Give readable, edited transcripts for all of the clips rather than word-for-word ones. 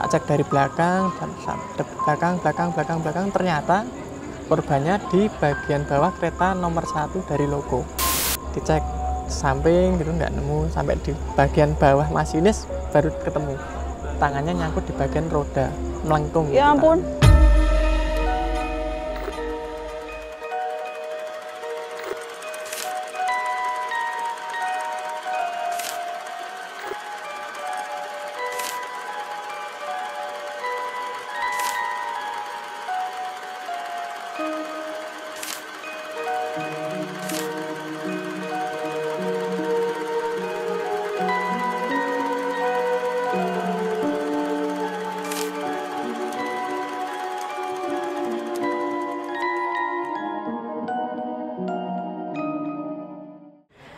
tak cek dari belakang, belakang, ternyata korbannya di bagian bawah kereta nomor 1 dari logo. Dicek samping gitu nggak nemu, sampai di bagian bawah masinis baru ketemu. Tangannya nyangkut di bagian roda, melengkung. Ya ampun.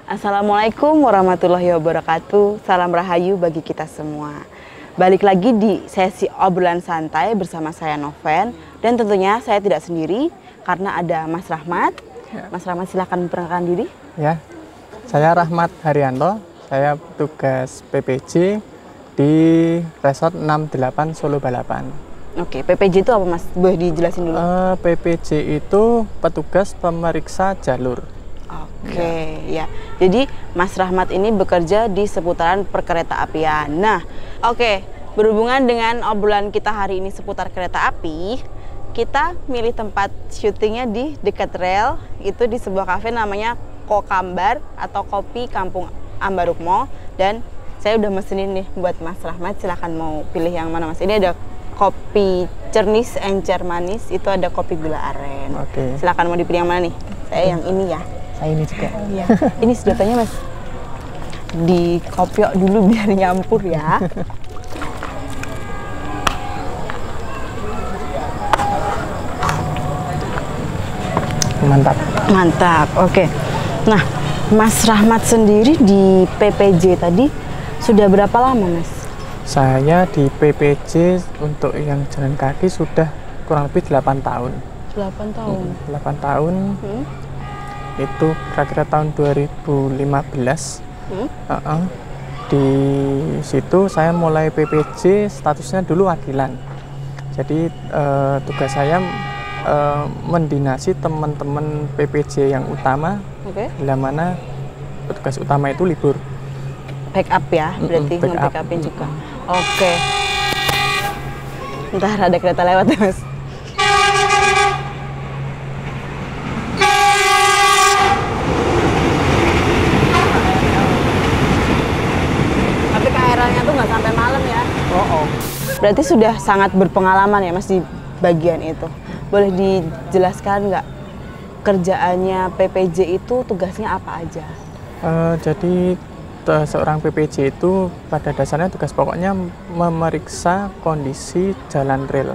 Assalamualaikum warahmatullahi wabarakatuh. Salam rahayu bagi kita semua. Balik lagi di sesi obrolan santai bersama saya Noven. Dan tentunya saya tidak sendiri karena ada Mas Rahmat. Ya. Mas Rahmat silahkan memperkenalkan diri. Ya, saya Rahmat Haryanto. Saya petugas PPJ di Resort 68 Solo Balapan. Oke, PPJ itu apa Mas? Boleh dijelasin dulu? PPJ itu petugas pemeriksa jalur. Oke, ya. Jadi Mas Rahmat ini bekerja di seputaran perkereta apian. Nah, oke, berhubungan dengan obrolan kita hari ini seputar kereta api, kita milih tempat syutingnya di dekat rel, itu di sebuah kafe namanya Kokambar atau Kopi Kampung Ambarukmo. Dan saya udah mesenin nih buat Mas Rahmat, silahkan mau pilih yang mana Mas. Ini ada kopi cernis, encer manis, itu ada kopi gula aren. Oke. Silahkan mau dipilih yang mana nih? Saya yang ini ya. Saya ini juga. Iya. Ini sedotannya Mas dikopiok dulu biar nyampur ya. Mantap. Mantap. Oke. Nah, Mas Rahmat sendiri di PPJ tadi sudah berapa lama Mas? Saya di PPJ untuk yang jalan kaki sudah kurang lebih 8 tahun. 8 tahun. 8 tahun. Itu kira-kira tahun 2015. Di situ saya mulai PPJ, statusnya dulu wakilan. Jadi tugas saya mendinasi teman-teman PPJ yang utama, bila mana petugas utama itu libur. Backup ya, berarti nge-backupin juga. Oke. Ntar ada kereta lewat ya Mas. Nggak sampai malam ya. Berarti sudah sangat berpengalaman ya Mas di bagian itu. Boleh dijelaskan nggak kerjaannya PPJ itu tugasnya apa aja? Jadi seorang PPJ itu pada dasarnya tugas pokoknya memeriksa kondisi jalan rel.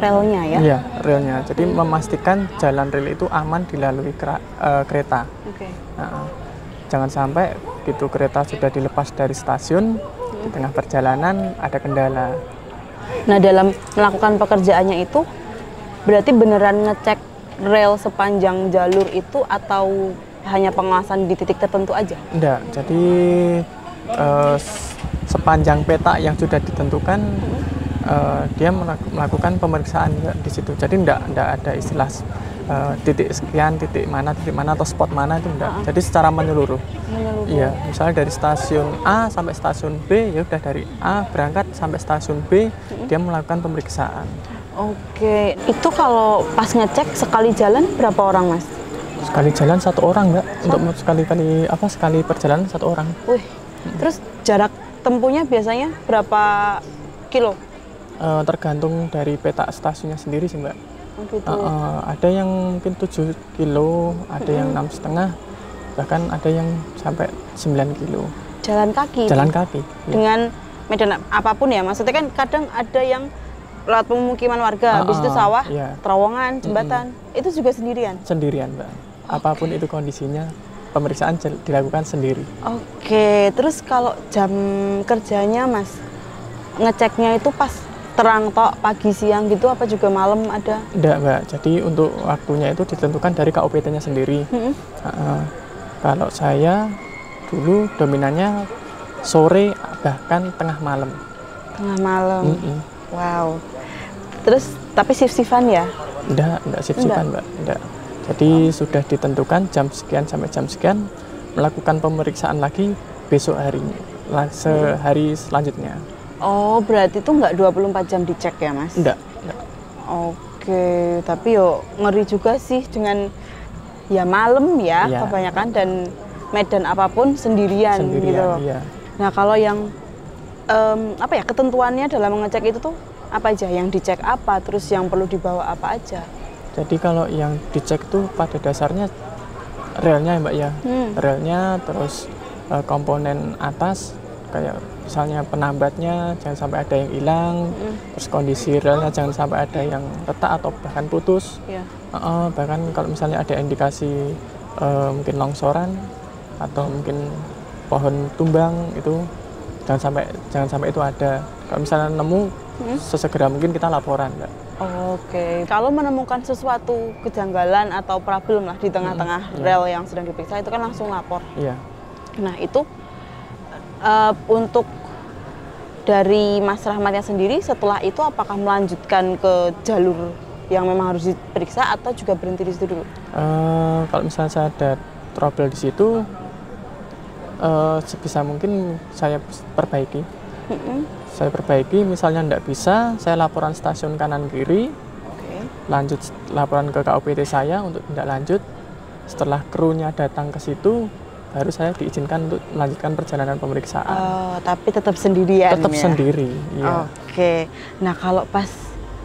Relnya ya? Iya, relnya. Jadi memastikan jalan rel itu aman dilalui kereta. Jangan sampai gitu kereta sudah dilepas dari stasiun, di tengah perjalanan ada kendala. Nah, dalam melakukan pekerjaannya itu berarti beneran ngecek rel sepanjang jalur itu atau hanya pengawasan di titik tertentu aja? Enggak, jadi sepanjang peta yang sudah ditentukan dia melakukan pemeriksaan di situ. Jadi enggak ada istilah titik sekian, titik mana atau spot mana, itu enggak. Jadi secara menyeluruh. Iya, misalnya dari stasiun A sampai stasiun B, ya udah dari A berangkat sampai stasiun B, dia melakukan pemeriksaan. Oke, itu kalau pas ngecek sekali jalan berapa orang Mas? Sekali jalan 1 orang enggak? Untuk sekali perjalanan 1 orang. Wih, terus jarak tempuhnya biasanya berapa kilo? Tergantung dari peta stasiunnya sendiri sih Mbak. Gitu. Ada yang mungkin 7 kilo, ada yang 6,5, bahkan ada yang sampai 9 kilo. Jalan kaki? Jalan kaki. Dengan medan apapun ya, maksudnya kan kadang ada yang lewat pemukiman warga, habis itu sawah, terowongan, jembatan, itu juga sendirian? Sendirian Mbak. Apapun itu kondisinya, pemeriksaan dilakukan sendiri. Oke, terus kalau jam kerjanya Mas, ngeceknya itu pas terang tok, pagi siang gitu, apa juga malam ada? Enggak Mbak, jadi untuk waktunya itu ditentukan dari KUPT-nya sendiri. Kalau saya dulu dominannya sore bahkan tengah malam. Tengah malam. Mm-mm. Wow. Terus tapi shift-shiftan ya? Enggak shift-shiftan Mbak, enggak. Jadi sudah ditentukan jam sekian sampai jam sekian melakukan pemeriksaan lagi besok harinya, sehari selanjutnya. Oh, berarti itu nggak 24 jam dicek ya, Mas? Enggak. Oke, tapi yo ngeri juga sih dengan ya malam ya, Iya. kebanyakan dan medan apapun sendirian gitu. Iya. Nah, kalau yang apa ya ketentuannya dalam mengecek itu tuh apa aja? Yang dicek apa? Terus yang perlu dibawa apa aja? Jadi kalau yang dicek tuh pada dasarnya relnya ya Mbak ya, relnya, terus komponen atas kayak misalnya penambatnya jangan sampai ada yang hilang, terus kondisi relnya jangan sampai ada yang retak atau bahkan putus. Iya. Bahkan kalau misalnya ada indikasi mungkin longsoran atau mungkin pohon tumbang itu jangan sampai itu ada. Kalau misalnya nemu sesegera mungkin kita laporan Mbak. Oke, kalau menemukan sesuatu kejanggalan atau problem lah di tengah-tengah rel yang sedang diperiksa itu kan langsung lapor. Iya. Nah itu untuk dari Mas Rahmatnya sendiri setelah itu apakah melanjutkan ke jalur yang memang harus diperiksa atau juga berhenti di situ dulu? Kalau misalnya saya ada trouble di situ, sebisa mungkin saya perbaiki. Saya perbaiki, misalnya tidak bisa, saya laporan stasiun kanan kiri, lanjut laporan ke KUPT saya untuk tindak lanjut. Setelah krunya datang ke situ, baru saya diizinkan untuk melanjutkan perjalanan pemeriksaan. Tapi tetap sendirian Tetap ya? sendiri, iya. Oke, nah kalau pas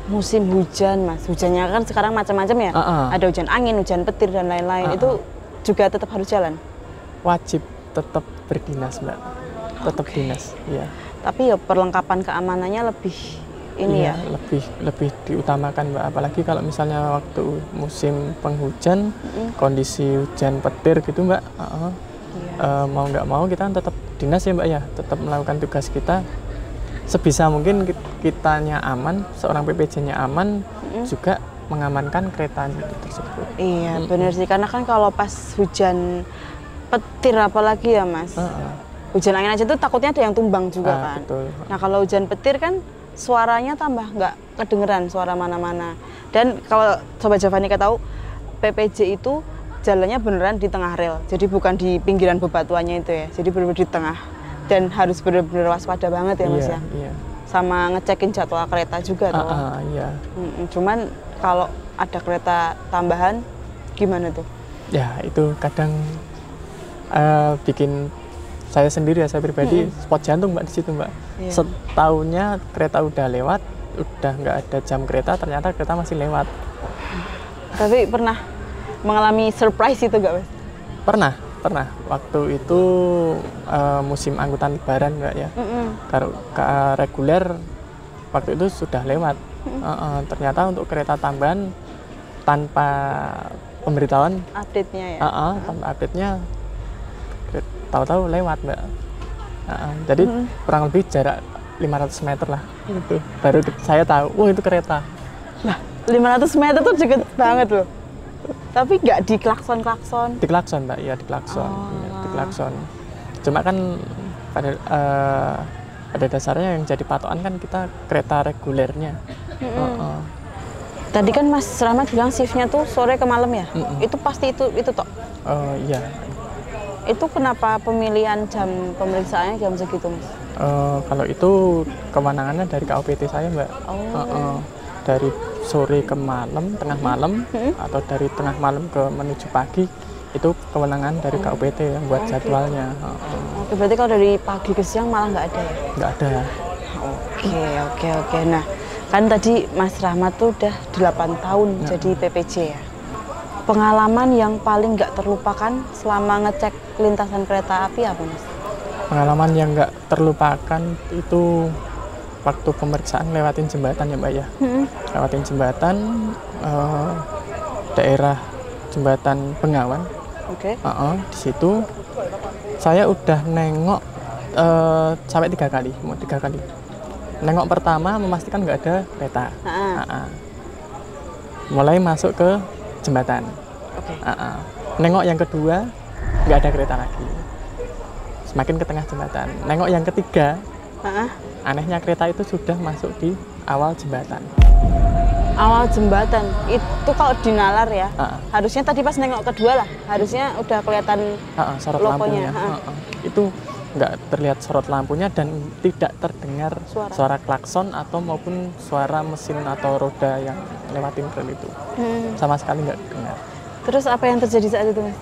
musim hujan Mas, hujannya kan sekarang macam-macam ya? Ada hujan angin, hujan petir dan lain-lain, itu juga tetap harus jalan? Wajib tetap berdinas Mbak, tetap dinas, iya. Tapi ya perlengkapan keamanannya lebih ini ya? Lebih diutamakan Mbak, apalagi kalau misalnya waktu musim penghujan, kondisi hujan petir gitu Mbak, mau nggak mau kita tetap dinas ya Mbak ya, tetap melakukan tugas kita sebisa mungkin. Kitanya aman, seorang PPJ-nya aman, juga mengamankan kereta itu tersebut. Iya, benar sih, karena kan kalau pas hujan petir apalagi ya Mas, hujan angin aja tuh takutnya ada yang tumbang juga kan. Betul. Nah kalau hujan petir kan suaranya tambah nggak kedengeran suara mana-mana. Dan kalau Sobat Javanika tahu, PPJ itu jalannya beneran di tengah rel, jadi bukan di pinggiran bebatuannya itu ya, jadi benar-benar di tengah. Dan harus benar-benar waspada banget ya Mas ya. Iya. Sama ngecekin jadwal kereta juga tuh. Iya. Cuman kalau ada kereta tambahan gimana tuh? Ya itu kadang bikin saya sendiri ya, saya pribadi spot jantung Mbak di situ Mbak. Iya. Setahunnya kereta udah lewat, udah nggak ada jam kereta, ternyata kereta masih lewat. Tapi pernah mengalami surprise itu nggak Mas? Pernah. Waktu itu musim angkutan lebaran Mbak ya. Kalau reguler waktu itu sudah lewat. Ternyata untuk kereta tambahan tanpa pemberitahuan update-nya ya. Tanpa update-nya tahu-tahu lewat Mbak. Jadi kurang lebih jarak 500 meter lah itu baru saya tahu, wah itu kereta. Nah 500 meter tuh deket banget loh. Tapi nggak di klakson? Di klakson Mbak, ya di klakson. Di klakson. Cuma kan pada dasarnya yang jadi patokan kan kita kereta regulernya. Tadi kan Mas Rahmat bilang shiftnya tuh sore ke malam ya? Itu pasti itu toh? Iya. Itu kenapa pemilihan jam pemeriksaannya jam segitu Mas? Kalau itu kewenangannya dari KUPT saya Mbak. Dari sore ke malam, tengah malam, atau dari tengah malam ke menuju pagi, itu kewenangan dari KUPT yang buat jadwalnya. Oke, berarti kalau dari pagi ke siang malah nggak ada ya? Nggak ada. Oke. Nah, kan tadi Mas Rahmat tuh udah 8 tahun jadi PPJ ya. Pengalaman yang paling nggak terlupakan selama ngecek lintasan kereta api apa Mas? Pengalaman yang nggak terlupakan itu waktu pemeriksaan lewatin jembatan ya Mbak ya. Lewatin jembatan daerah jembatan Bengawan. Di situ saya udah nengok sampai 3 kali. Nengok pertama memastikan nggak ada kereta. Mulai masuk ke jembatan. Nengok yang kedua nggak ada kereta lagi. Semakin ke tengah jembatan. Nengok yang ketiga Anehnya kereta itu sudah masuk di awal jembatan. Awal jembatan itu kalau di nalar ya, harusnya tadi pas nengok kedua lah, harusnya udah kelihatan sorot logonya. lampunya. Itu nggak terlihat sorot lampunya dan tidak terdengar suara klakson atau maupun suara mesin atau roda yang lewatin rel itu. Sama sekali nggak dengar. Terus apa yang terjadi saat itu, Mas?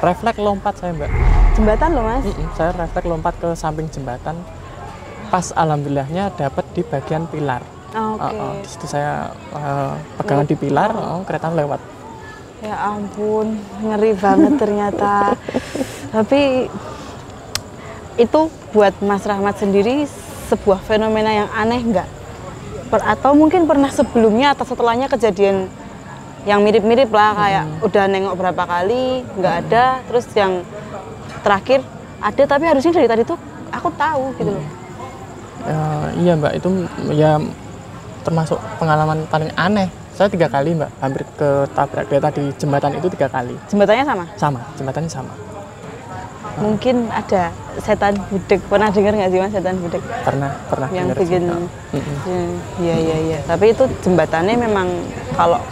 Refleks lompat saya, Mbak. Jembatan loh, Mas? Saya refleks lompat ke samping jembatan. Pas alhamdulillahnya dapat di bagian pilar. Di situ saya pegangan di pilar, kereta lewat. Ya ampun, ngeri banget ternyata. Tapi itu buat Mas Rahmat sendiri sebuah fenomena yang aneh nggak? Atau mungkin pernah sebelumnya atau setelahnya kejadian yang mirip-mirip lah, kayak udah nengok berapa kali nggak ada, terus yang terakhir ada tapi harusnya dari tadi tuh aku tahu gitu loh. Iya Mbak, itu ya termasuk pengalaman paling aneh. Saya 3 kali Mbak, hampir ketabrak kereta di jembatan itu 3 kali. Jembatannya sama? Sama, jembatannya sama. Mungkin ada setan budek, pernah dengar nggak sih Mas setan budek? Pernah yang bikin iya. Tapi itu jembatannya memang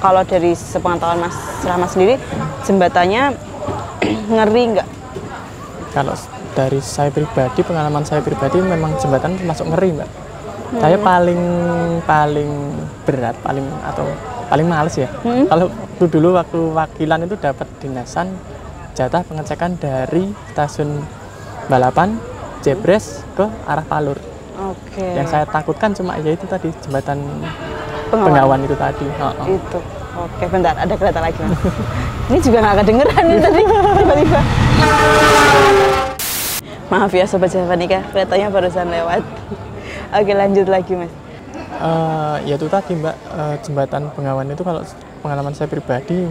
kalau dari sepengetahuan Mas Rahmat sendiri, jembatannya ngeri nggak? Kalau dari saya pribadi, pengalaman saya pribadi memang jembatan termasuk ngeri Mbak. Saya paling berat, paling males ya. Kalau dulu waktu wakilan itu dapat dinasan jatah pengecekan dari stasiun Balapan, Jebres ke arah Palur. Yang saya takutkan cuma ya itu tadi, jembatan Bengawan itu tadi. Itu. Oke, bentar, ada kereta lagi Mas. Ini juga nggak kedengeran nih tadi tiba-tiba. Maaf ya Sobat Javanika, keretanya barusan lewat. Oke, lanjut lagi Mas. Ya itu tadi Mbak, jembatan Bengawan itu kalau pengalaman saya pribadi,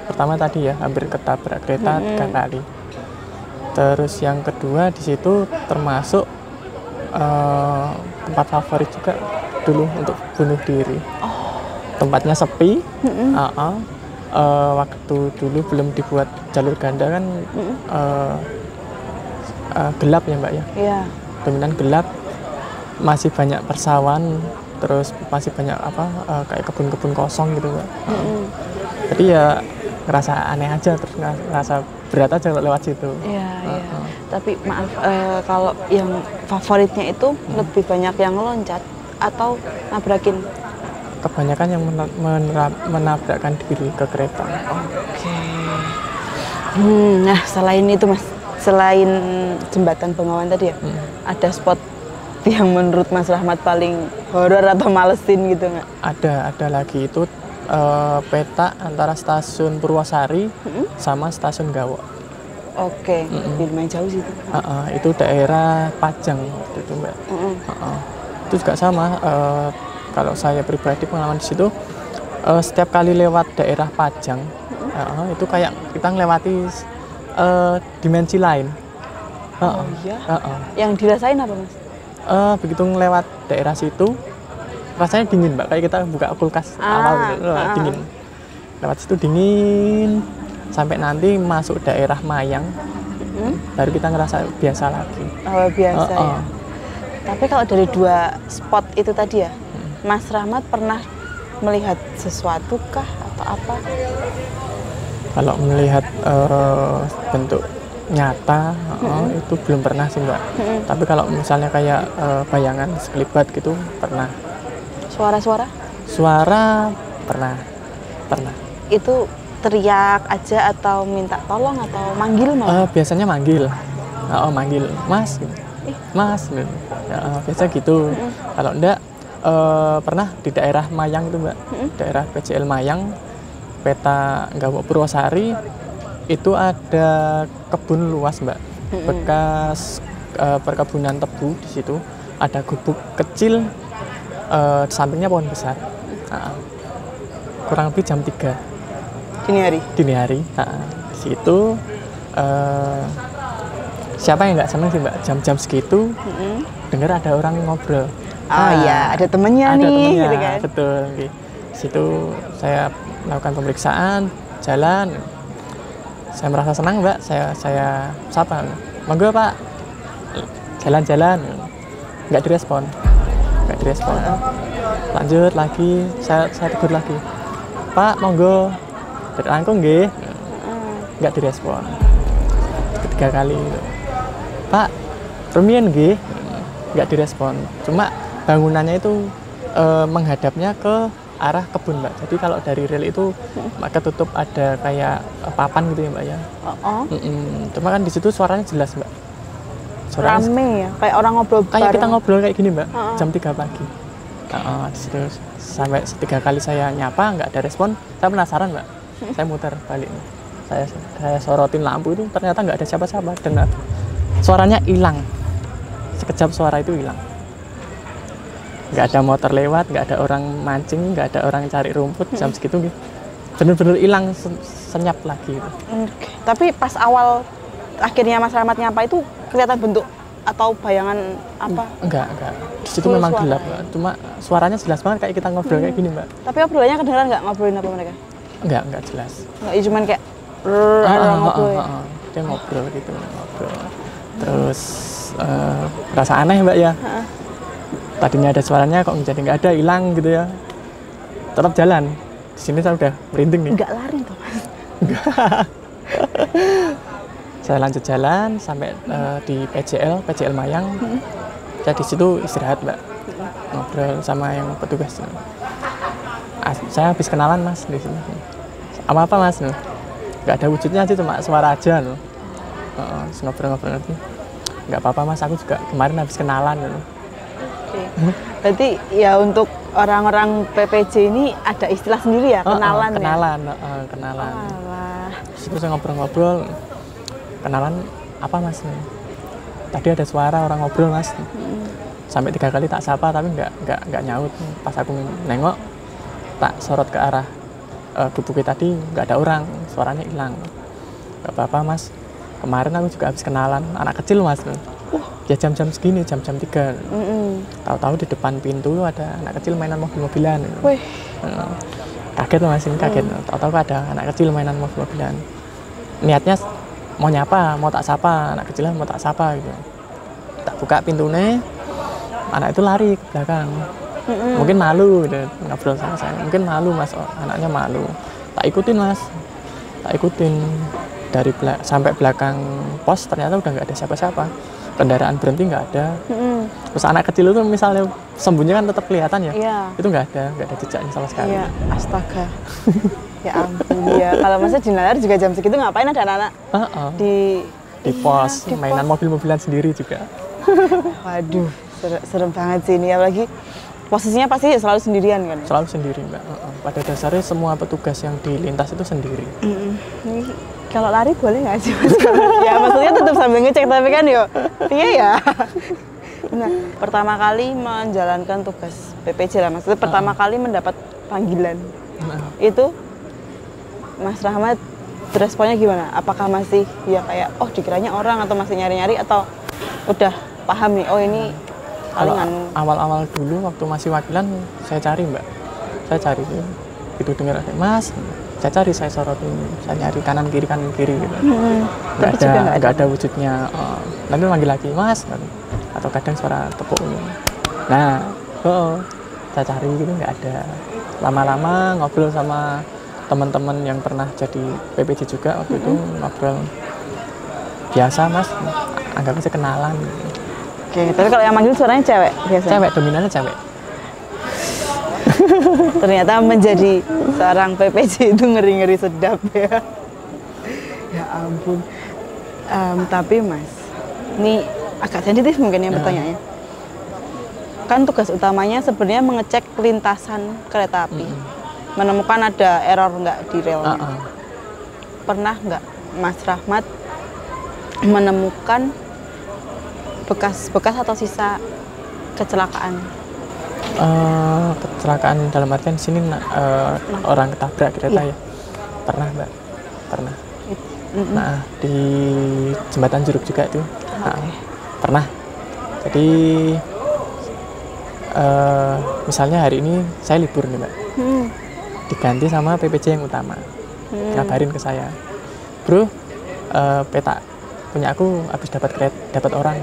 pertama tadi ya hampir ketabrak kereta 3 kali. Terus yang kedua di situ termasuk tempat favorit juga dulu untuk bunuh diri. Tempatnya sepi. Waktu dulu belum dibuat jalur ganda kan, gelap ya Mbak ya. Iya. Dominan gelap, masih banyak persawahan, terus masih banyak kayak kebun-kebun kosong gitu Mbak. Jadi ya ngerasa aneh aja, terus ngerasa berat aja kalau lewat situ. Iya. Tapi maaf, kalau yang favoritnya itu lebih banyak yang loncat atau nabrakin? Kebanyakan yang menabrakkan diri ke kereta. Nah, selain itu Mas, selain jembatan Bengawan tadi ya, ada spot yang menurut Mas Rahmat paling horor atau malesin gitu nggak? Ada lagi itu peta antara stasiun Purwosari sama stasiun Gawok. Lumayan jauh sih itu. Itu daerah Pajang itu Mbak. Itu juga sama. Kalau saya pribadi pengalaman di situ, setiap kali lewat daerah Pajang, itu kayak kita ngelewati dimensi lain. Yang dirasain apa Mas? Begitu ngelewat daerah situ, rasanya dingin Mbak, kayak kita buka kulkas awal gitu, dingin. Lewat situ dingin, sampai nanti masuk daerah Mayang, baru kita ngerasa biasa lagi. Biasa ya. Tapi kalau dari 2 spot itu tadi ya, Mas Rahmat pernah melihat sesuatu kah atau apa? Kalau melihat bentuk nyata itu belum pernah sih Mbak. Tapi kalau misalnya kayak bayangan sekelibat gitu pernah. Suara-suara? Suara pernah. Itu teriak aja atau minta tolong atau manggil malah? Biasanya manggil. Manggil Mas gitu. Mas gitu. Biasa gitu. Kalau enggak, pernah di daerah Mayang itu Mbak, daerah PCL Mayang, peta Gawok Purwosari, itu ada kebun luas Mbak, bekas perkebunan tebu. Di situ ada gubuk kecil, sampingnya pohon besar. Kurang lebih jam 3 dini hari. Di situ siapa yang nggak seneng sih Mbak, jam-jam segitu dengar ada orang ngobrol. Iya, ada temennya nih, gitu kan? Betul. Di situ saya melakukan pemeriksaan, jalan. Saya merasa senang Mbak, saya sapa, monggo Pak, jalan-jalan. nggak direspon. Lanjut lagi, saya tegur lagi, Pak monggo langkung nggih, nggak direspon. Ketiga kali, Pak rumiyin nggih, nggak direspon. Cuma bangunannya itu menghadapnya ke arah kebun, Mbak. Jadi kalau dari rel itu ketutup ada kayak papan gitu ya, Mbak ya. Cuma kan di situ suaranya jelas, Mbak. Suaranya rame ya, kayak orang ngobrol kayak bareng. kita ngobrol kayak gini, Mbak. Jam 3 pagi. Di situ sampai 3 kali saya nyapa nggak ada respon. Saya penasaran, Mbak. Saya muter balik. Saya sorotin lampu itu ternyata nggak ada siapa-siapa dan suaranya hilang. Sekejap suara itu hilang. Nggak ada motor lewat, nggak ada orang mancing, nggak ada orang cari rumput jam segitu gitu. Bener-bener hilang senyap lagi. Tapi pas awal akhirnya Mas Rahmat nyapa itu kelihatan bentuk atau bayangan apa? Enggak. Di situ memang gelap, Mbak. Cuma suaranya jelas banget kayak kita ngobrol kayak gini, Mbak. Tapi obrolannya kedengeran nggak, ngobrolin apa mereka? Enggak jelas. Nggak, cuman kayak ngobrol. Dia ngobrol gitu, Terus rasa aneh, Mbak ya. Tadinya ada suaranya kok jadi nggak ada, hilang gitu ya. Tetap jalan. Di sini saya udah merinding nih. Nggak lari tuh, Mas? Enggak. Saya lanjut jalan sampai di PJL Mayang. Saya di situ istirahat, Mbak. Ngobrol sama yang petugas. Saya habis kenalan, Mas, di sini. Apa Mas? Nggak ada wujudnya sih, cuma suara aja loh. Ngobrol-ngobrol nanti. Nggak apa-apa, Mas, aku juga kemarin habis kenalan loh. Berarti ya untuk orang-orang PPJ ini ada istilah sendiri ya, kenalan ya? Kenalan. Alah. Terus saya ngobrol-ngobrol, kenalan apa Mas? Tadi ada suara orang ngobrol, Mas. Sampai 3 kali tak sapa tapi nggak nyaut. Pas aku nengok, tak sorot ke arah gubuknya tadi, nggak ada orang, suaranya hilang. Nggak apa-apa, Mas. Kemarin aku juga habis kenalan, anak kecil, Mas. Ya jam-jam segini, jam-jam 3. Tahu-tahu di depan pintu ada anak kecil mainan mobil-mobilan. Kaget loh, Mas, ini kaget. Tahu-tahu ada anak kecil mainan mobil-mobilan. Niatnya mau nyapa, mau tak sapa, anak kecilnya mau tak sapa gitu. Tak buka pintunya, anak itu lari ke belakang. Mungkin malu gitu, ngobrol sama saya. Mungkin malu, Mas, anaknya malu. Tak ikutin, Mas. Tak ikutin dari sampai belakang pos, ternyata udah nggak ada siapa-siapa. Kendaraan berhenti nggak ada. Terus anak kecil itu misalnya sembunyi kan tetap kelihatan ya. Itu nggak ada jejaknya sama sekali. Iya, astaga. Ya ampun ya. Kalau masa di nalar juga jam segitu ngapain ada anak-anak di pos, mainan mobil-mobilan sendiri juga. Waduh, serem banget sih ini, apalagi posisinya pasti selalu sendirian kan? Selalu sendiri, Mbak. Pada dasarnya semua petugas yang di lintas itu sendiri. Kalau lari boleh nggak sih, Mas? Ya maksudnya tetap sambil ngecek, tapi kan yo, iya ya. Nah, pertama kali menjalankan tugas PPJ lah, maksudnya pertama kali mendapat panggilan. Itu Mas Rahmat responnya gimana? Apakah masih ya kayak dikiranya orang, atau masih nyari-nyari, atau udah paham nih, ini palingan? Awal-awal dulu waktu masih wakilan saya cari, Mbak. Saya cari itu dengar ada Mas, saya cari, saya sorotin, saya nyari kanan kiri gitu. Nggak ada wujudnya. Nanti manggil lagi Mas, atau kadang suara tepuk. Nah, saya cari gitu nggak ada. Lama-lama ngobrol sama teman-teman yang pernah jadi PPJ juga waktu itu, ngobrol biasa, Mas, anggap aja kenalan. Oke, tapi kalau yang manggil suaranya cewek biasanya? Cewek, dominannya cewek. Ternyata menjadi seorang PPJ itu ngeri-ngeri sedap ya. Ya ampun. Tapi Mas, ini agak sensitif mungkin yang pertanyaannya. Kan tugas utamanya sebenarnya mengecek lintasan kereta api. Menemukan ada error nggak di relnya. Pernah nggak Mas Rahmat menemukan bekas atau sisa kecelakaan? Kecelakaan dalam artian sini orang ketabrak kereta ya? Pernah, Mbak, pernah. Nah, di jembatan Juruk juga itu. Pernah. Jadi misalnya hari ini saya libur nih, Mbak. Diganti sama PPJ yang utama. Ngabarin ke saya, Bro, peta punya aku habis dapat orang.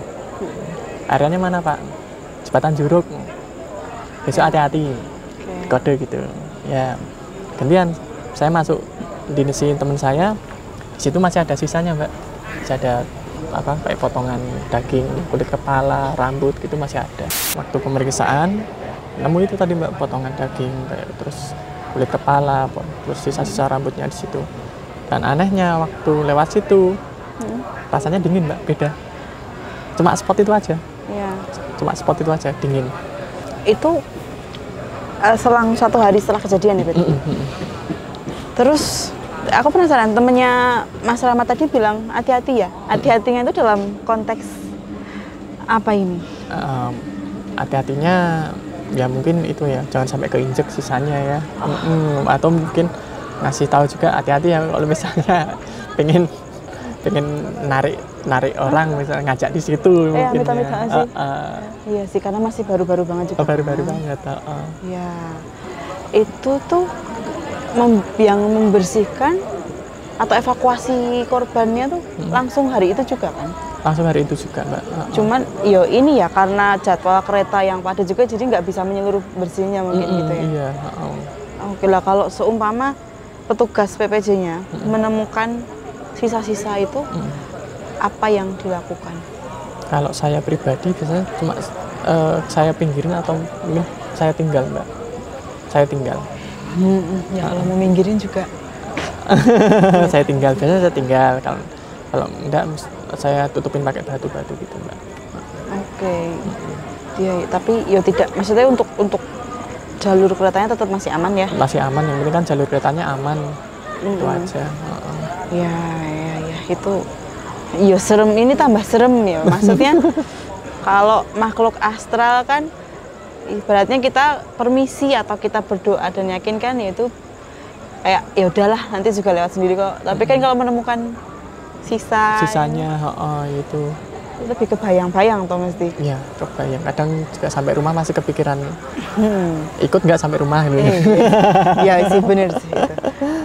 Areanya mana, Pak? jembatan Juruk, besok hati-hati, kode gitu. Ya gantian saya masuk dinisiin teman saya, di situ masih ada sisanya Mbak, masih ada apa kayak potongan daging, kulit kepala, rambut gitu masih ada. Waktu pemeriksaan nemu itu tadi Mbak, potongan daging kayak terus kulit kepala, terus sisa-sisa rambutnya di situ. Dan anehnya waktu lewat situ rasanya dingin Mbak, beda. Cuma spot itu aja. Ya. Cuma spot itu aja dingin. Itu selang 1 hari setelah kejadian ya berarti. Terus aku penasaran, temennya Mas Rahmat tadi bilang hati-hati ya. Hati-hatinya itu dalam konteks apa ini? Hati-hatinya ya mungkin itu ya, jangan sampai keinjek sisanya ya. Atau mungkin ngasih tahu juga hati-hati ya kalau misalnya pengen narik orang misalnya ngajak di situ mungkin ya. Sih. Iya sih, karena masih baru-baru banget juga. Baru-baru banget. Ya, itu tuh yang membersihkan atau evakuasi korbannya tuh langsung hari itu juga kan? Langsung hari itu juga Mbak. Cuman yo ini ya karena jadwal kereta yang padat juga jadi nggak bisa menyeluruh bersihnya mungkin gitu ya. Iya. Oke lah, kalau seumpama petugas PPJ-nya menemukan sisa-sisa itu, apa yang dilakukan? Kalau saya pribadi biasanya cuma saya pinggirin atau mungkin saya tinggal Mbak. Saya tinggal. Ya kalau mau minggirin juga. Saya tinggal, biasanya saya tinggal. Kalau enggak saya tutupin pakai batu-batu gitu Mbak. Oke. Iya, tapi ya tidak, maksudnya untuk jalur keretanya tetap masih aman ya? Masih aman, yang penting kan jalur keretanya aman. Itu aja. Ya, itu ya serem, ini tambah serem ya. Maksudnya kalau makhluk astral kan ibaratnya kita permisi atau kita berdoa dan yakin kan ya itu kayak ya udahlah nanti juga lewat sendiri kok. Tapi kan kalau menemukan sisanya itu lebih kebayang-bayang toh mesti. Iya, kebayang. Kadang juga sampai rumah masih kepikiran. Ikut nggak sampai rumah gitu. Iya sih, bener sih itu.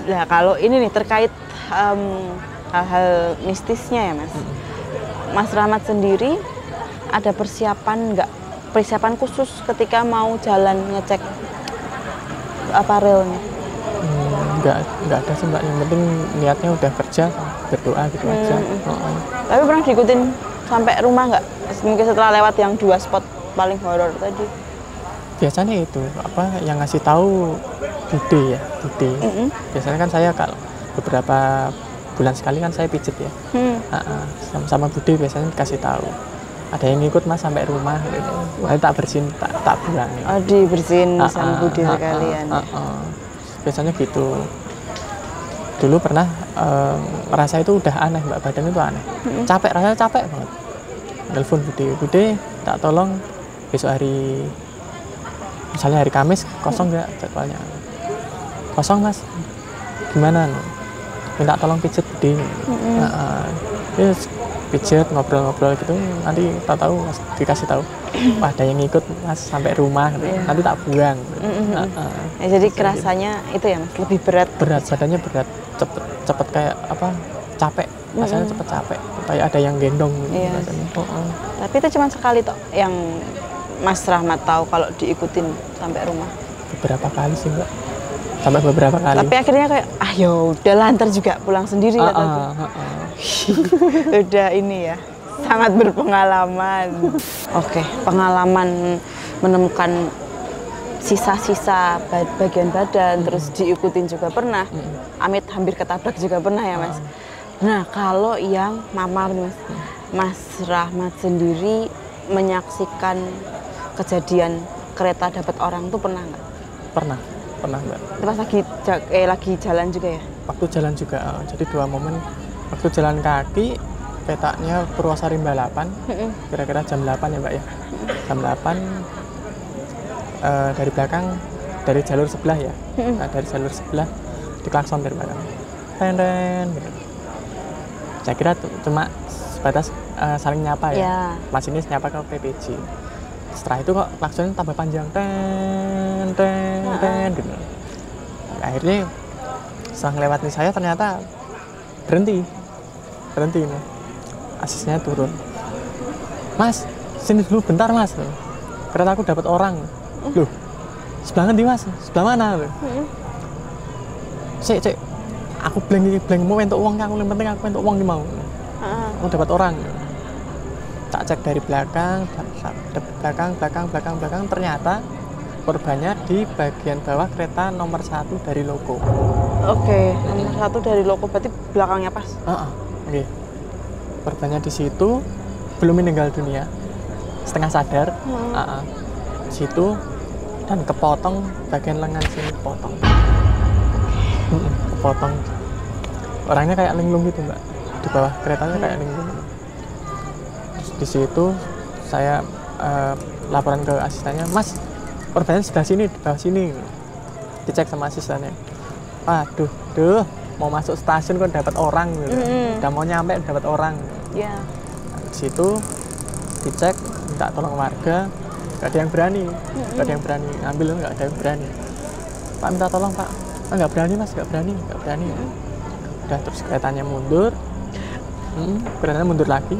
Nah, kalau ini nih terkait hal-hal mistisnya ya Mas. Mas Rahmat sendiri ada persiapan khusus ketika mau jalan ngecek relnya? Nggak ada sih Mbak, yang penting niatnya udah kerja, berdoa gitu aja. Tapi pernah diikutin sampai rumah nggak? Mungkin setelah lewat yang 2 spot paling horor tadi? Biasanya itu yang ngasih tahu Bude ya, Bude. Biasanya kan saya kalau beberapa bulan sekali kan saya pijet ya. Sama Bude biasanya dikasih tahu. Ada yang ngikut Mas sampai rumah gitu. Saya tak bersihin, tak buang. Oh, dibersihin sama Bude sekalian. Biasanya gitu. Dulu pernah rasa itu udah aneh Mbak, badan itu aneh. Rasanya capek banget. Telepon Bude, tak tolong besok hari, misalnya hari Kamis kosong nggak jadwalnya? Kosong Mas. Gimana? Minta tolong pijet Bude. Terus pijet, ngobrol-ngobrol gitu, nanti tak tahu Mas dikasih tahu. Wah, ada yang ngikut Mas sampai rumah gitu. Nanti tak buang. Ya, jadi kerasanya itu ya Mas, lebih berat. Badannya berat, cepet kayak capek. Rasanya cepet capek, kayak ada yang gendong gitu. Iya. Tapi itu cuma sekali toh yang Mas Rahmat tahu kalau diikutin sampai rumah? Beberapa kali sih Mbak, sampai beberapa kali. Tapi akhirnya kayak ya udahlah ntar juga pulang sendiri ya tadi. Udah ini ya, sangat berpengalaman. Oke, pengalaman menemukan sisa-sisa bagian badan terus diikutin juga pernah. Amit hampir ketabrak juga pernah ya Mas. Nah, kalau yang mamar Mas, Mas Rahmat sendiri menyaksikan kejadian kereta dapat orang tuh pernah nggak? Pernah Mbak. Pas lagi jalan juga ya? Waktu jalan juga, jadi 2 momen. Waktu jalan kaki, petanya Purwosari Balapan, kira-kira jam 8 ya Mbak ya. Jam 8, dari belakang, dari jalur sebelah ya. Nah, dari jalur sebelah, diklakson dari belakang. Ten, gitu. Saya kira cuma sebatas saling nyapa ya. Masinis nyapa ke PPJ. Setelah itu kok klaksonnya tambah panjang, ten gitu. Akhirnya setelah ngelewatin saya ternyata berhenti nih. Asisnya turun. Mas, sini dulu bentar Mas. kereta aku dapat orang. Loh, sebelah ngendi Mas? Sebelah mana? Cek, aku blank mau entuk uang, aku yang penting aku entuk uang mau. Aku dapat orang. Tak cek dari belakang, ternyata korbannya di bagian bawah kereta nomor 1 dari loko. Oke, nomor 1 dari loko berarti belakangnya pas. Oke. Korbannya di situ belum meninggal dunia, setengah sadar. Di situ dan kepotong bagian lengan sini kepotong. Kepotong. Orangnya kayak linglung gitu mbak, di bawah keretanya kayak linglung. Terus di situ saya laporan ke asistennya, Mas, korbannya sebelah sini, di bawah sini. Dicek sama asistennya. Aduh, mau masuk stasiun kok dapat orang gitu. Udah mau nyampe dapat orang. Iya. Di situ dicek, minta tolong warga, nggak ada yang berani, nggak ada yang berani ngambil, nggak ada yang berani. Pak minta tolong Pak, nggak berani Mas, nggak berani. Udah terus keretanya mundur, keretanya mundur lagi,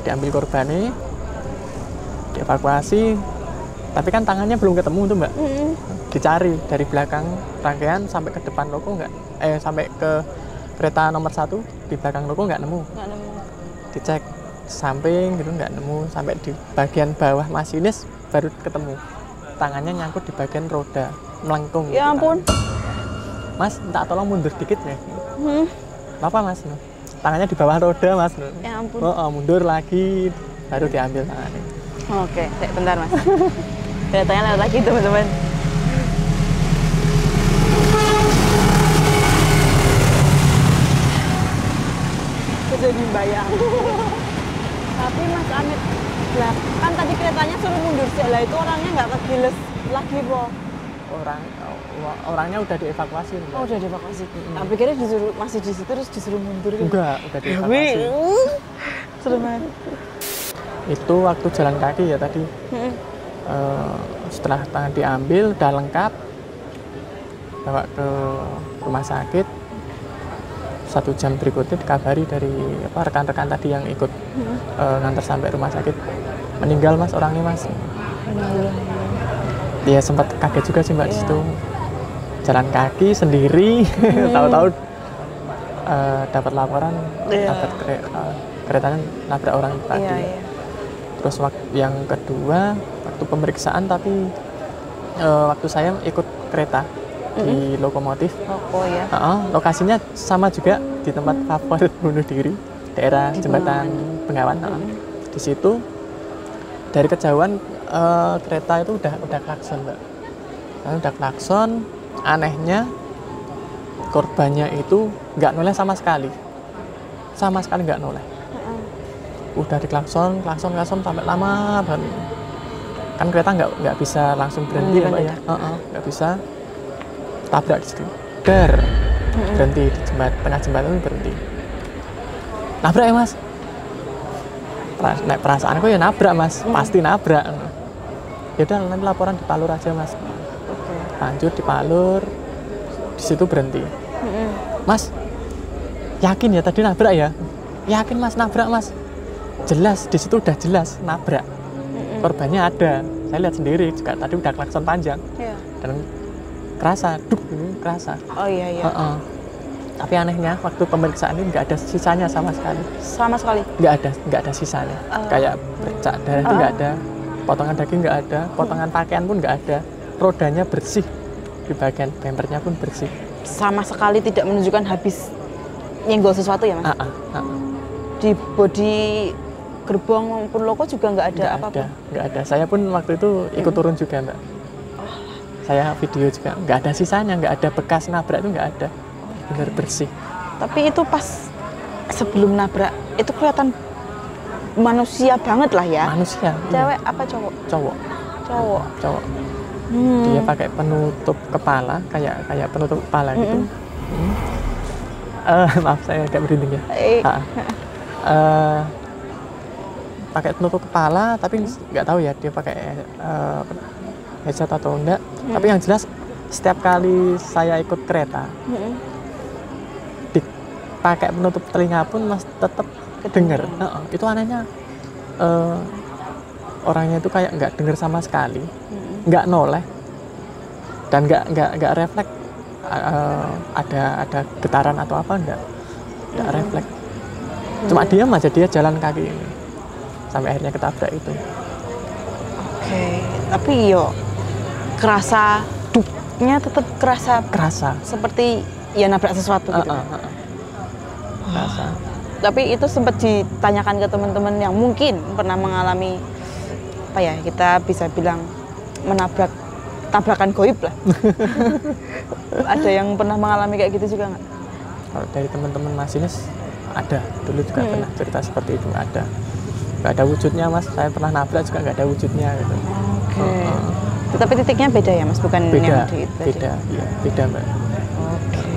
diambil korbannya, dievakuasi, tapi kan tangannya belum ketemu tuh Mbak. Dicari dari belakang rangkaian sampai ke depan loko sampai ke kereta nomor 1 di belakang loko nggak nemu. Dicek samping gitu nggak nemu, sampai di bagian bawah masinis baru ketemu. Tangannya nyangkut di bagian roda, melengkung. Ya ampun. Mas, minta tolong mundur dikit ya. Apa Mas? Tangannya di bawah roda Mas. Ya ampun. Mundur lagi baru diambil tangannya. Oke, bentar Mas. Keretanya lewat lagi teman-teman. Jadi bayang. Tapi Mas Amit, kan tadi keretanya suruh mundur sih, lah itu orangnya nggak kegiles lagi po? Orangnya udah dievakuasi. Oh udah dievakuasi. Tapi pikirnya masih di situ terus disuruh mundur gitu. Enggak, udah dievakuasi. Seru banget. Itu waktu jalan kaki ya tadi. Setelah tangan diambil udah lengkap, bawa ke rumah sakit. 1 jam berikutnya dikabari dari rekan-rekan tadi yang ikut nganter sampai rumah sakit, meninggal Mas orangnya Mas. Dia sempat kaget juga sih Mbak di situ, jalan kaki sendiri, tahu-tahu dapat laporan dapat keretanya nabrak orang tadi. Terus yang kedua waktu pemeriksaan, tapi waktu saya ikut kereta di lokomotif. Lokasinya sama juga di tempat favorit bunuh diri, daerah jembatan Bengawan. Di situ dari kejauhan kereta itu udah klakson Mbak. Udah klakson, anehnya korbannya itu nggak noleh sama sekali nggak noleh. Udah diklakson sampai lama banget. Kan kereta nggak bisa langsung berhenti ya Mbak ya. Nggak bisa. Tabrak di situ, berhenti di tengah jembatan berhenti. Nabrak ya Mas? Perasaanku ya nabrak Mas, pasti nabrak. Ya udah nanti laporan di Palur aja Mas. Lanjut di Palur, di situ berhenti. Mas, yakin ya tadi nabrak ya? Yakin Mas nabrak Mas? Jelas di situ udah jelas nabrak. Korbannya ada, saya lihat sendiri juga tadi udah klakson panjang. Dan kerasa, kerasa. Oh iya. Tapi anehnya waktu pemeriksaan ini nggak ada sisanya sama sekali. Sama sekali? Nggak ada sisanya. Kayak bercak darah itu nggak ada, potongan daging nggak ada, potongan pakaian pun nggak ada. Rodanya bersih, di bagian bempernya pun bersih. Sama sekali tidak menunjukkan habis nyenggol sesuatu ya Mas? Di bodi gerbong maupun loko juga nggak ada apa-apa? Nggak ada. Saya pun waktu itu ikut turun juga Mbak. Saya video juga, nggak ada sisanya, nggak ada bekas nabrak itu nggak ada, benar bersih. Tapi itu pas sebelum nabrak, itu kelihatan manusia banget lah ya? Manusia. Cewek apa cowok? Cowok. Dia pakai penutup kepala, kayak penutup kepala gitu. Maaf saya agak merinding ya. Pakai penutup kepala, tapi nggak tahu ya dia pakai headset atau enggak. Tapi yang jelas setiap kali saya ikut kereta dipakai penutup telinga pun Mas tetap dengar. Itu anehnya orangnya itu kayak nggak dengar sama sekali, nggak noleh, dan nggak refleks ada getaran atau apa, nggak refleks. Cuma diam aja, dia jalan kaki ini sampai akhirnya ketabrak itu. Oke, tapi yo kerasa duknya tetap kerasa seperti ya nabrak sesuatu gitu. Kerasa. Tapi itu sempat ditanyakan ke teman-teman yang mungkin pernah mengalami apa ya, kita bisa bilang menabrak tabrakan goib lah. Ada yang pernah mengalami kayak gitu juga nggak? Kalau dari teman-teman masinis ada, dulu juga pernah cerita seperti itu, ada. Nggak ada wujudnya mas, saya pernah nabrak juga nggak ada wujudnya gitu. Oke. Tapi titiknya beda ya mas, bukan Beda, yang di itu tadi? beda, ya, beda mbak. Oke.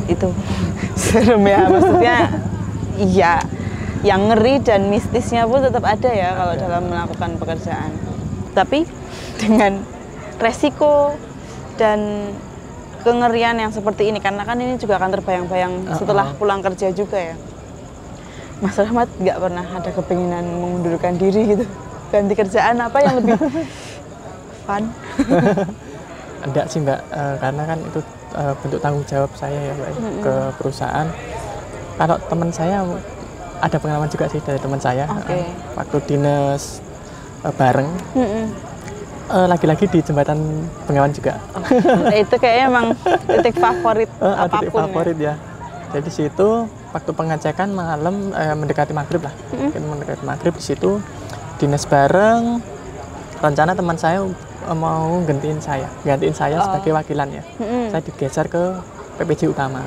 Itu serem ya, maksudnya iya, yang ngeri dan mistisnya pun tetap ada ya kalau dalam melakukan pekerjaan. Tapi dengan resiko dan kengerian yang seperti ini, karena kan ini juga akan terbayang-bayang setelah pulang kerja juga ya. Mas Rahmat nggak pernah ada kepinginan mengundurkan diri gitu, ganti kerjaan apa yang lebih fun? Enggak sih mbak, karena kan itu bentuk tanggung jawab saya ya mbak, ke perusahaan. Kalau teman saya ada pengalaman juga sih dari teman saya, waktu dinas bareng, lagi-lagi di jembatan Bengawan juga. Itu kayaknya emang titik favorit apapun. Titik favorit ya. Jadi situ waktu pengecekan malam, mendekati maghrib lah, mendekati maghrib, di situ dinas bareng. Rencana teman saya mau gantiin saya sebagai wakilan ya. Saya digeser ke PPJ utama.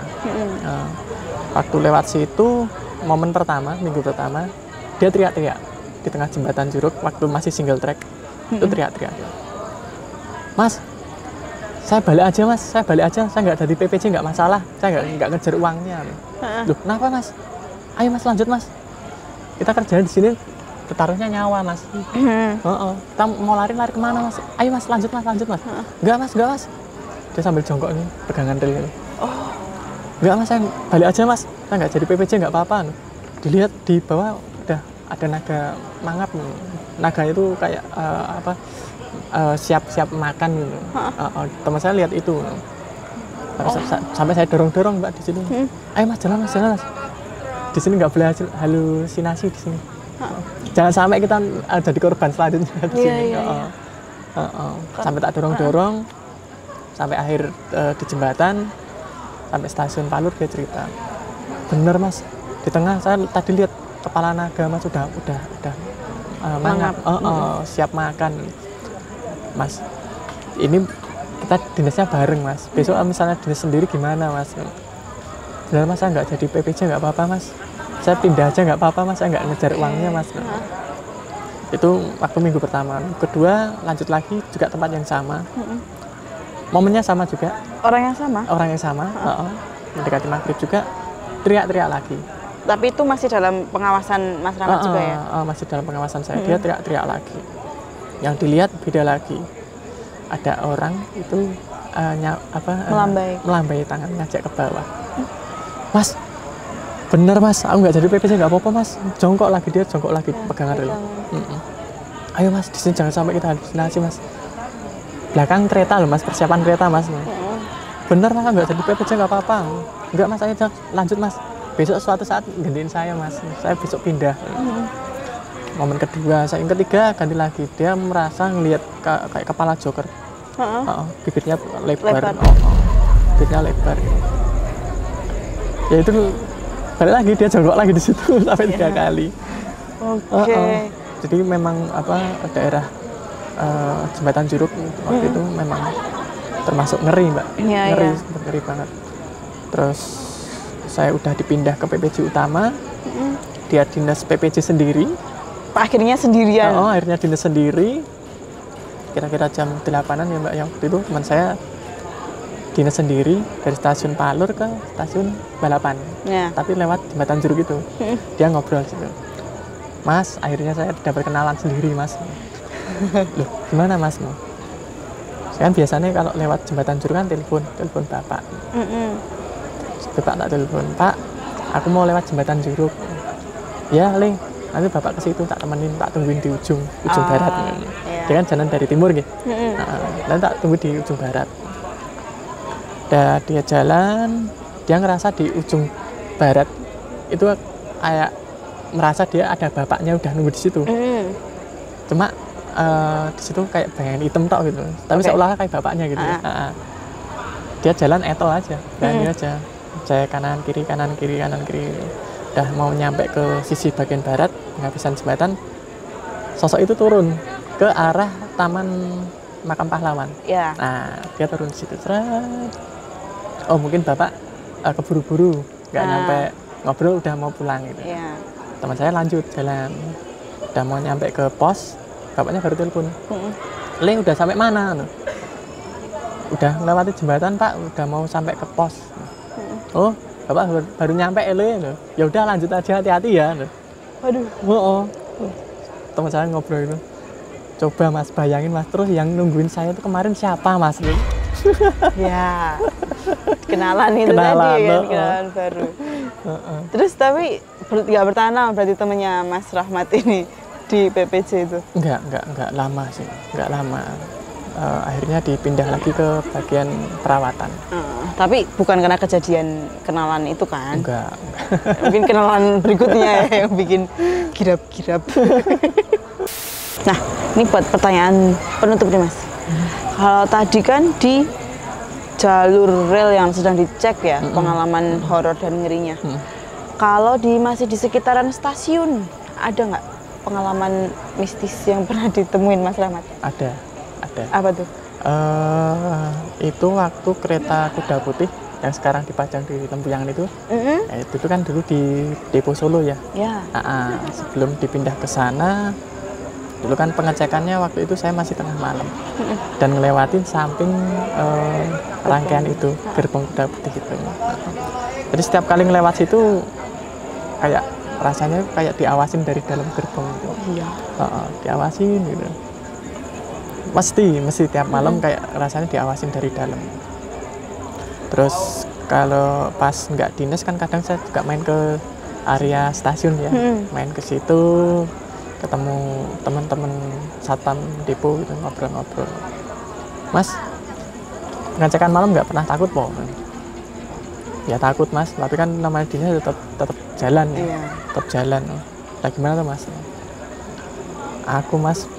Waktu lewat situ, momen pertama, minggu pertama, dia teriak-teriak di tengah jembatan Juruk waktu masih single track. Itu teriak-teriak, mas, saya balik aja mas, saya nggak dari PPJ, nggak masalah, saya nggak ngejar uangnya. Loh kenapa mas? Ayo mas, lanjut mas, kita kerjain di sini, taruhnya nyawa mas. Kita mau lari kemana mas? Ayo mas, lanjut mas. Nggak mas, dia sambil jongkok nih, pegangan rel. Nggak mas, saya balik aja mas, saya nggak jadi PPJ, nggak apa-apa. Dilihat di bawah udah ada naga mangap, naga itu kayak siap makan gitu. Teman saya lihat itu. Sampai saya dorong mbak di sini. Ayo mas, jalan mas. Di sini nggak boleh halusinasi di sini. Jangan sampai kita jadi korban selanjutnya di sini. Sampai tak dorong sampai akhir di jembatan, sampai stasiun Palur, dia cerita, bener mas, di tengah saya tadi lihat kepala naga mas udah mangap, siap makan. Mas, ini kita dinasnya bareng mas, besok misalnya dinas sendiri gimana mas? Benar mas, saya nggak jadi PPJ nggak apa-apa mas, saya pindah aja nggak apa-apa mas, saya nggak ngejar uangnya mas. Itu waktu minggu pertama. Minggu kedua lanjut lagi juga tempat yang sama, momennya sama juga, orang yang sama, mendekati maghrib juga, teriak-teriak lagi. Tapi itu masih dalam pengawasan Mas Rahmat juga ya? Masih dalam pengawasan saya. Dia teriak-teriak lagi. Yang dilihat beda lagi. Ada orang itu melambai tangan, ngajak ke bawah. Mas, bener mas, aku nggak jadi PPJ nggak apa-apa mas. Jongkok lagi pegangan rel. Ayo mas, di sini jangan sampai kita halusinasi mas. Belakang kereta loh mas, persiapan kereta mas. Bener mas, nggak jadi PPJ nggak apa-apa. Nggak mas, ayo lanjut mas. Besok suatu saat gantiin saya mas, saya besok pindah. Momen kedua, yang ketiga ganti lagi, dia merasa ngelihat kayak kepala Joker. Bibirnya lebar. Bibirnya lebar. Ya itu balik lagi, dia jongkok lagi di situ sampai 3 kali. Jadi memang daerah jembatan Juruk waktu itu memang termasuk ngeri mbak, ngeri banget. Terus saya udah dipindah ke PPJ utama, dia dinas PPJ sendiri. Akhirnya sendirian? Akhirnya dinas sendiri. Kira-kira jam 8-an ya mbak, yang waktu itu teman saya dinas sendiri dari stasiun Palur ke stasiun Balapan. Tapi lewat jembatan Juruk itu. Dia ngobrol gitu. Mas, akhirnya saya dapat kenalan sendiri mas. Loh, gimana mas? Saya kan biasanya kalau lewat jembatan Juruk kan telepon bapak. Bapak tak telepon, Pak, aku mau lewat jembatan Juruk. Ya, Le, nanti bapak ke situ tak temenin, tak tungguin di ujung barat. Iya. Dia kan jalan dari timur gitu. Nanti tak tunggu di ujung barat. Dan dia jalan, dia ngerasa di ujung barat itu kayak merasa dia ada bapaknya udah nunggu di situ. Cuma di situ kayak bayangan hitam tok gitu. Tapi seolah-olah kayak bapaknya gitu. Dia jalan etol aja, berani aja. Saya kanan kiri kanan kiri kanan kiri. Udah mau nyampe ke sisi bagian barat, penghabisan jembatan, sosok itu turun ke arah Taman Makam Pahlawan. Iya. Nah, dia turun di situ. Oh, mungkin bapak keburu-buru, nggak nyampe ngobrol, udah mau pulang gitu. Iya. Teman saya lanjut jalan, udah mau nyampe ke pos, bapaknya baru telepon. Le, udah sampai mana? Udah melewati jembatan pak, udah mau sampai ke pos. Oh, bapak baru nyampe le. Ya udah lanjut aja, hati-hati ya. Waduh. Oh. Teman saya ngobrol itu. Coba mas bayangin mas, terus yang nungguin saya itu kemarin siapa mas? Ya, kenalan itu tadi kan, kenalan baru. Terus tapi nggak bertahan lama berarti temennya Mas Rahmat ini di PPJ itu? Enggak lama sih, enggak lama. Akhirnya dipindah lagi ke bagian perawatan. Tapi bukan karena kejadian kenalan itu kan? Enggak. Mungkin kenalan berikutnya ya yang bikin girap-girap. Nah, ini buat pertanyaan penutup nih Mas. Kalau tadi kan di jalur rel yang sedang dicek ya, pengalaman horor dan ngerinya. Kalau masih di sekitaran stasiun, ada nggak pengalaman mistis yang pernah ditemuin Mas Rahmat? Ada. Apa tuh? Itu waktu kereta kuda putih yang sekarang dipajang di Lempuyangan itu. Itu kan dulu di Depo Solo ya. Ya. Sebelum dipindah ke sana, dulu kan pengecekannya waktu itu saya masih tengah malam dan ngelewatin samping rangkaian itu, gerbong kuda putih itu. Jadi setiap kali ngelewat situ kayak rasanya kayak diawasin dari dalam gerbong itu. Iya. Diawasin gitu. Mesti tiap malam kayak rasanya diawasin dari dalam. Terus kalau pas nggak dinas kan kadang saya juga main ke area stasiun ya, main ke situ. Ketemu teman-teman satpam depo gitu, ngobrol-ngobrol. Mas, pengecekan malam nggak pernah takut po? Ya takut mas, tapi kan namanya dinas tetap jalan ya, tetap jalan. Nah gimana tuh mas? Aku mas,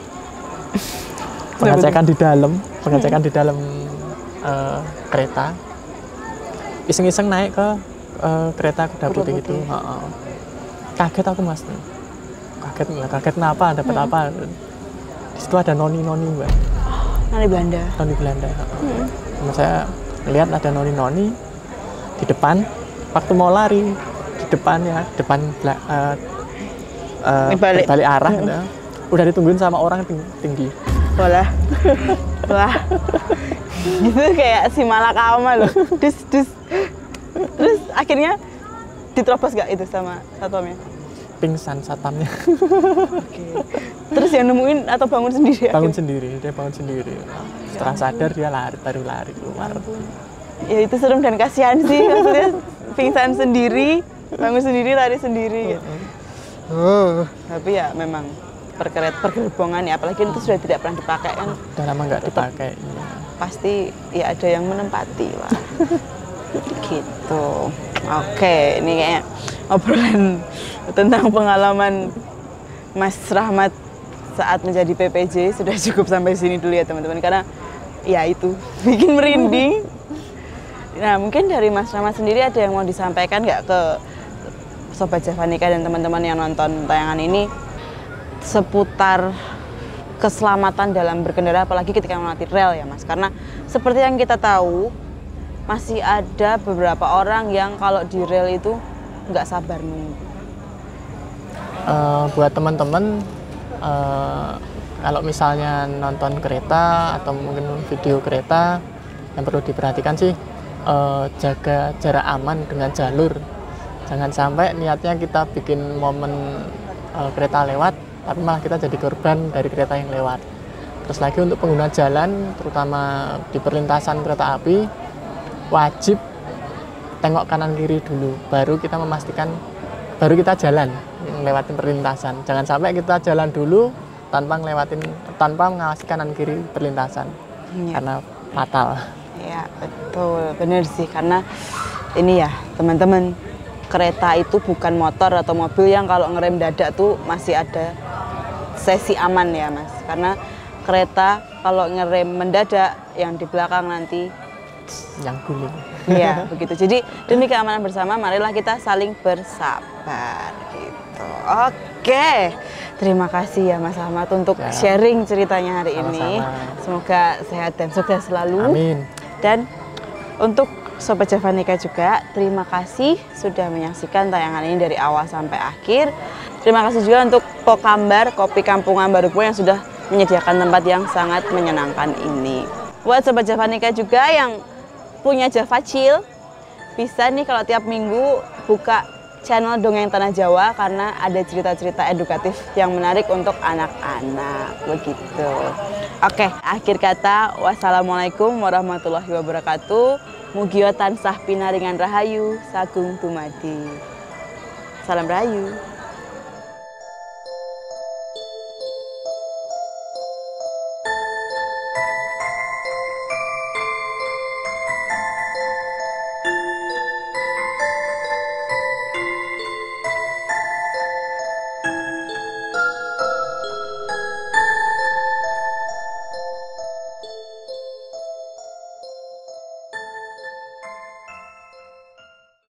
pengecekan di dalam kereta, iseng-iseng naik ke kereta kuda putih gitu. Kaget aku mas. Kaget kenapa, dapat apa? Di situ ada noni-noni mbak. Noni Belanda. Noni Belanda. Saya lihat ada noni-noni di depan. Waktu mau lari di depannya, balik arah, udah ditungguin sama orang tinggi. Wah, gitu kayak si Malakama loh. Dus. Terus akhirnya diterobos gak itu sama satpamnya? Pingsan satpamnya. Oke. Terus yang nemuin atau bangun sendiri? Dia bangun sendiri. Setelah sadar dia baru lari keluar. Ya itu serem dan kasihan sih, maksudnya pingsan sendiri, bangun sendiri, lari sendiri. Gitu. Tapi ya memang pergerbongan ya, apalagi itu sudah tidak pernah dipakai kan. Udah lama nggak dipakai. Ya. Pasti ya ada yang menempati lah. Gitu. Oke, ini kayaknya obrolan tentang pengalaman Mas Rahmat saat menjadi PPJ sudah cukup sampai sini dulu ya teman-teman, karena ya itu bikin merinding. Nah mungkin dari Mas Rahmat sendiri ada yang mau disampaikan nggak ke Sobat Javanika dan teman-teman yang nonton tayangan ini seputar keselamatan dalam berkendara, apalagi ketika melewati rel ya Mas, karena seperti yang kita tahu masih ada beberapa orang yang kalau di rel itu nggak sabar nunggu. Buat teman-teman, kalau misalnya nonton kereta atau mungkin video kereta, yang perlu diperhatikan sih jaga jarak aman dengan jalur. Jangan sampai niatnya kita bikin momen kereta lewat, tapi malah kita jadi korban dari kereta yang lewat. Terus lagi untuk pengguna jalan, terutama di perlintasan kereta api, wajib tengok kanan kiri dulu, baru kita memastikan, baru kita jalan. ngelewatin perlintasan. Jangan sampai kita jalan dulu tanpa mengawasi kanan kiri perlintasan. Karena fatal. Ya betul, bener sih, karena ini ya teman-teman, kereta itu bukan motor atau mobil yang kalau ngerem dadak tuh masih ada sesi aman ya Mas, karena kereta kalau ngerem mendadak yang di belakang nanti yang guling. Iya begitu. Jadi demi keamanan bersama, marilah kita saling bersabar gitu. Oke, terima kasih ya Mas Ahmad untuk sharing ceritanya hari ini. Semoga sehat dan sukses selalu. Amin. Dan untuk Sobat Javanika juga, terima kasih sudah menyaksikan tayangan ini dari awal sampai akhir. Terima kasih juga untuk Pokambar, Kopi Kampungan Barupo yang sudah menyediakan tempat yang sangat menyenangkan ini. Buat Sobat Javanika juga yang punya Java Chill, bisa nih kalau tiap minggu buka channel Dongeng Tanah Jawa karena ada cerita-cerita edukatif yang menarik untuk anak-anak, begitu. Oke, akhir kata, wassalamualaikum warahmatullahi wabarakatuh. Mugia tansah pinaringan rahayu sagung tumadi. Salam rahayu.